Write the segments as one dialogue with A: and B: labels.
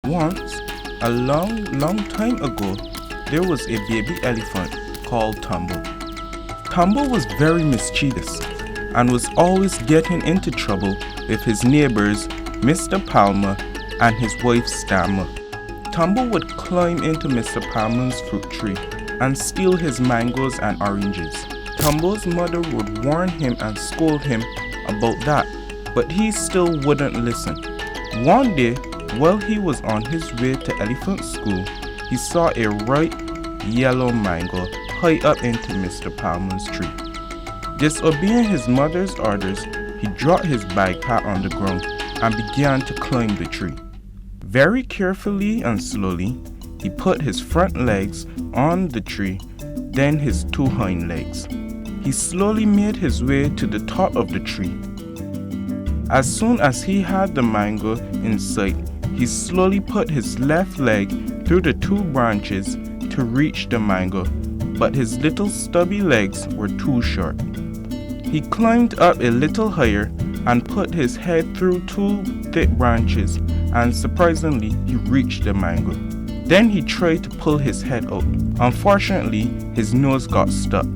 A: Once, a long time ago, there was a baby elephant called Tumbo. Tumbo was very mischievous and was always getting into trouble with his neighbors, Mr. Palmer and his wife Stammer. Tumbo would climb into Mr. Palmer's fruit tree and steal his mangoes and oranges. Tumbo's mother would warn him and scold him about that, but he still wouldn't listen. One day, while he was on his way to elephant school, he saw a ripe yellow mango high up into Mr. Palmer's tree. Disobeying his mother's orders, he dropped his backpack on the ground and began to climb the tree. Very carefully and slowly, he put his front legs on the tree, then his two hind legs. He slowly made his way to the top of the tree. As soon as he had the mango in sight, he slowly put his left leg through the two branches to reach the mango, but his little stubby legs were too short. He climbed up a little higher and put his head through two thick branches, and surprisingly, he reached the mango. Then he tried to pull his head out. Unfortunately, his nose got stuck.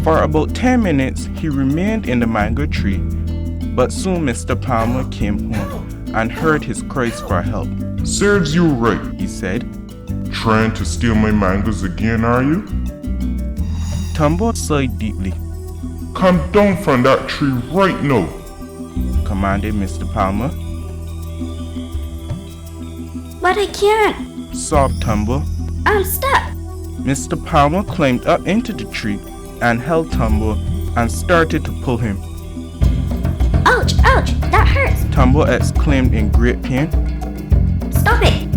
A: For about 10 minutes, he remained in the mango tree, but soon Mr. Palmer came home and heard his cries for help.
B: "Serves you right,"
A: he said.
B: "Trying to steal my mangoes again, are you?"
A: Tumbo sighed deeply.
B: "Come down from that tree right now,"
A: commanded Mr. Palmer.
C: "But I can't.
A: Sobbed Tumbo.
C: I'm stuck."
A: Mr. Palmer climbed up into the tree and held Tumbo and started to pull him.
C: "Ouch, ouch, that hurts.
A: Tumbo exclaimed in great pain.
C: Stop it."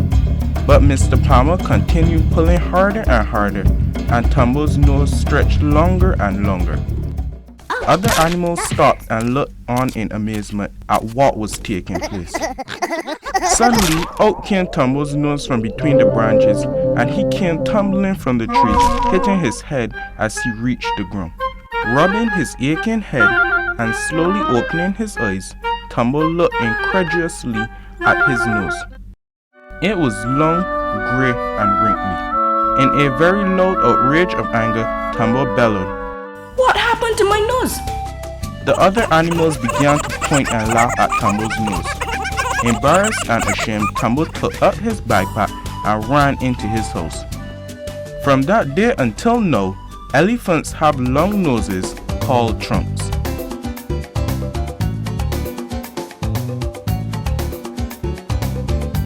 A: But Mr. Palmer continued pulling harder and harder, and Tumbo's nose stretched longer and longer.
C: Ouch,
A: Other animals
C: that
A: stopped and looked on in amazement at what was taking place. Suddenly, out came Tumbo's nose from between the branches, and he came tumbling from the tree, hitting his head as he reached the ground. Rubbing his aching head and slowly opening his eyes, Tumbo looked incredulously at his nose. It was long, grey, and wrinkly. In a very loud outrage of anger, Tumbo bellowed,
D: "What happened to my nose?"
A: The other animals began to point and laugh at Tumbo's nose. Embarrassed and ashamed, Tumbo took up his backpack and ran into his house. From that day until now, elephants have long noses called trunks.